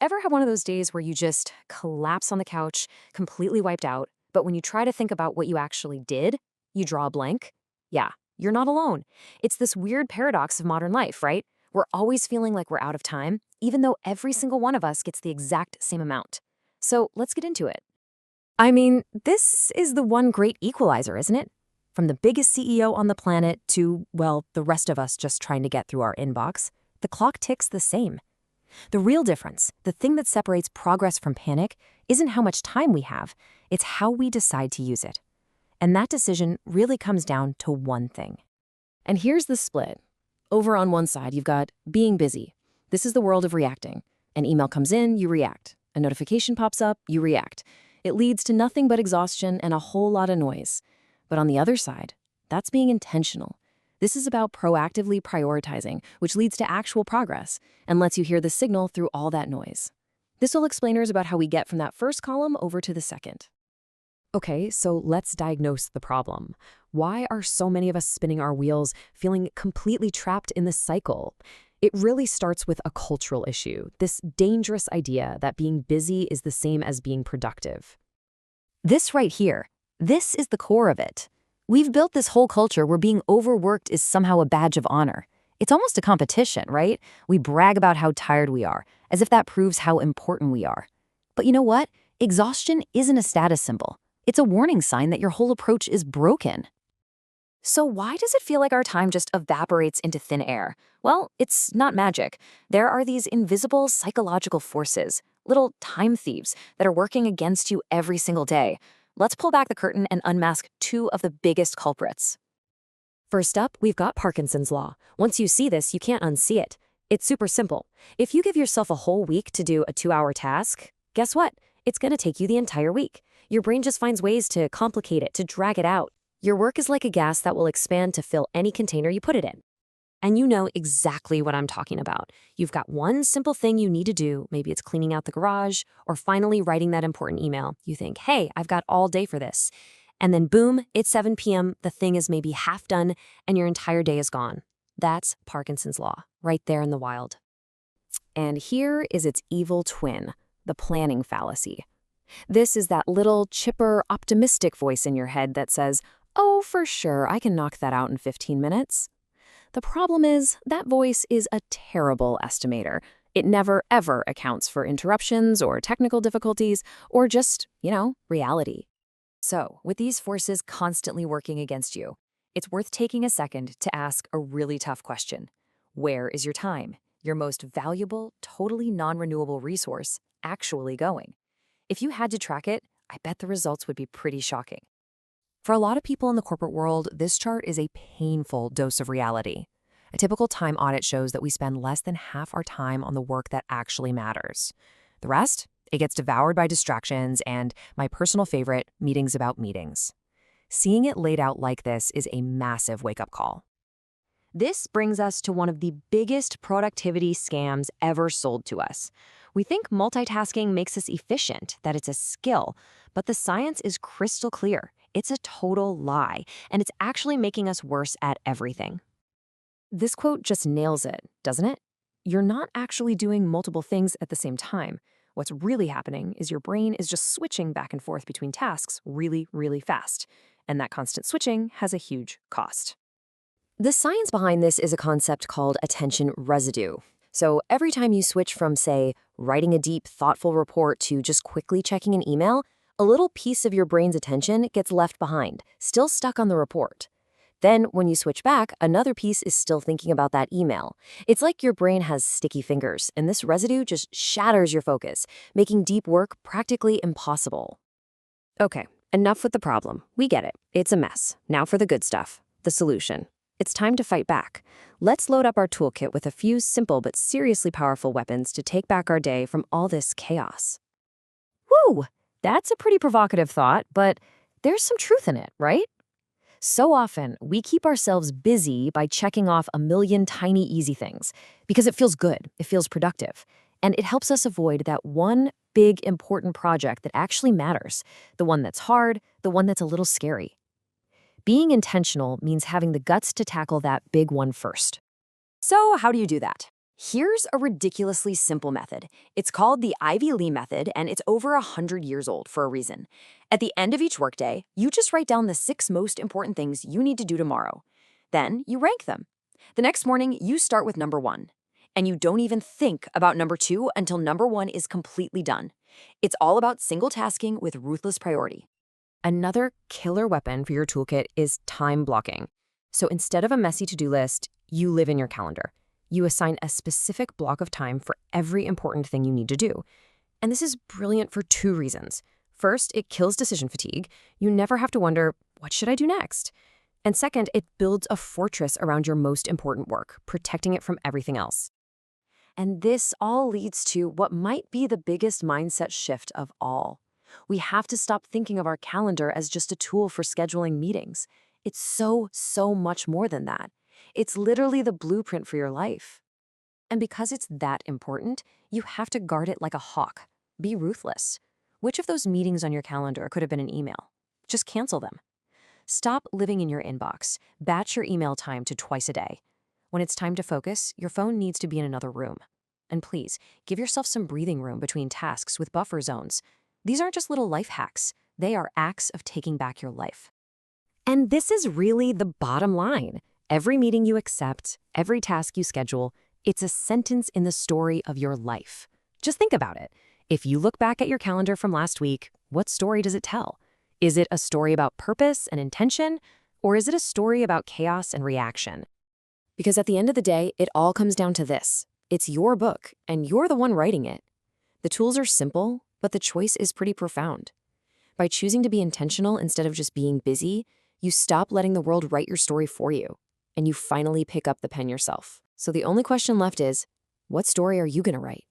Ever have one of those days where you just collapse on the couch, completely wiped out, but when you try to think about what you actually did, you draw a blank? Yeah, you're not alone. It's this weird paradox of modern life, right? We're always feeling like we're out of time, even though every single one of us gets the exact same amount. So let's get into it. I mean, this is the one great equalizer, isn't it? From the biggest CEO on the planet to, well, the rest of us just trying to get through our inbox, the clock ticks the same. The real difference, the thing that separates progress from panic, isn't how much time we have, it's how we decide to use it. And that decision really comes down to one thing. And here's the split. Over on one side, you've got being busy. This is the world of reacting. An email comes in, you react. A notification pops up, you react. It leads to nothing but exhaustion and a whole lot of noise. But on the other side, that's being intentional. This is about proactively prioritizing, which leads to actual progress and lets you hear the signal through all that noise. This will explain about how we get from that first column over to the second. Okay, so let's diagnose the problem. Why are so many of us spinning our wheels, feeling completely trapped in this cycle? It really starts with a cultural issue, this dangerous idea that being busy is the same as being productive. This right here, this is the core of it. We've built this whole culture where being overworked is somehow a badge of honor. It's almost a competition, right? We brag about how tired we are, as if that proves how important we are. But you know what? Exhaustion isn't a status symbol. It's a warning sign that your whole approach is broken. So why does it feel like our time just evaporates into thin air? Well, it's not magic. There are these invisible psychological forces, little time thieves, that are working against you every single day. Let's pull back the curtain and unmask two of the biggest culprits. First up, we've got Parkinson's law. Once you see this, you can't unsee it. It's super simple. If you give yourself a whole week to do a 2-hour task, guess what? It's going to take you the entire week. Your brain just finds ways to complicate it, to drag it out. Your work is like a gas that will expand to fill any container you put it in. And you know exactly what I'm talking about. You've got one simple thing you need to do. Maybe it's cleaning out the garage or finally writing that important email. You think, hey, I've got all day for this. And then boom, it's 7 p.m., the thing is maybe half done, and your entire day is gone. That's Parkinson's law, right there in the wild. And here is its evil twin, the planning fallacy. This is that little, chipper, optimistic voice in your head that says, oh, for sure, I can knock that out in 15 minutes. The problem is, that voice is a terrible estimator. It never, ever accounts for interruptions or technical difficulties or just, reality. So, with these forces constantly working against you, it's worth taking a second to ask a really tough question. Where is your time, your most valuable, totally non-renewable resource, actually going? If you had to track it, I bet the results would be pretty shocking. For a lot of people in the corporate world, this chart is a painful dose of reality. A typical time audit shows that we spend less than half our time on the work that actually matters. The rest, it gets devoured by distractions and, my personal favorite, meetings about meetings. Seeing it laid out like this is a massive wake-up call. This brings us to one of the biggest productivity scams ever sold to us. We think multitasking makes us efficient, that it's a skill, but the science is crystal clear. It's a total lie, and it's actually making us worse at everything. This quote just nails it, doesn't it? You're not actually doing multiple things at the same time. What's really happening is your brain is just switching back and forth between tasks really, really fast, and that constant switching has a huge cost. The science behind this is a concept called attention residue. So every time you switch from, say, writing a deep, thoughtful report to just quickly checking an email, a little piece of your brain's attention gets left behind, still stuck on the report. Then, when you switch back, another piece is still thinking about that email. It's like your brain has sticky fingers, and this residue just shatters your focus, making deep work practically impossible. Okay, enough with the problem. We get it. It's a mess. Now for the good stuff, the solution. It's time to fight back. Let's load up our toolkit with a few simple but seriously powerful weapons to take back our day from all this chaos. Woo! That's a pretty provocative thought, but there's some truth in it, right? So often, we keep ourselves busy by checking off a million tiny easy things because it feels good, it feels productive, and it helps us avoid that one big important project that actually matters, the one that's hard, the one that's a little scary. Being intentional means having the guts to tackle that big one first. So how do you do that? Here's a ridiculously simple method. It's called the Ivy Lee method, and it's over 100 years old for a reason. At the end of each workday, you just write down the 6 most important things you need to do tomorrow. Then you rank them. The next morning, you start with number 1. And you don't even think about number 2 until number 1 is completely done. It's all about single tasking with ruthless priority. Another killer weapon for your toolkit is time blocking. So instead of a messy to-do list, you live in your calendar. You assign a specific block of time for every important thing you need to do. And this is brilliant for 2 reasons. First, it kills decision fatigue. You never have to wonder, what should I do next? And second, it builds a fortress around your most important work, protecting it from everything else. And this all leads to what might be the biggest mindset shift of all. We have to stop thinking of our calendar as just a tool for scheduling meetings. It's so much more than that. It's literally the blueprint for your life. And because it's that important, you have to guard it like a hawk. Be ruthless. Which of those meetings on your calendar could have been an email? Just cancel them. Stop living in your inbox. Batch your email time to twice a day. When it's time to focus, your phone needs to be in another room. And please, give yourself some breathing room between tasks with buffer zones. These aren't just little life hacks. They are acts of taking back your life. And this is really the bottom line. Every meeting you accept, every task you schedule, it's a sentence in the story of your life. Just think about it. If you look back at your calendar from last week, what story does it tell? Is it a story about purpose and intention, or is it a story about chaos and reaction? Because at the end of the day, it all comes down to this. It's your book, and you're the one writing it. The tools are simple, but the choice is pretty profound. By choosing to be intentional instead of just being busy, you stop letting the world write your story for you, and you finally pick up the pen yourself. So the only question left is, what story are you going to write?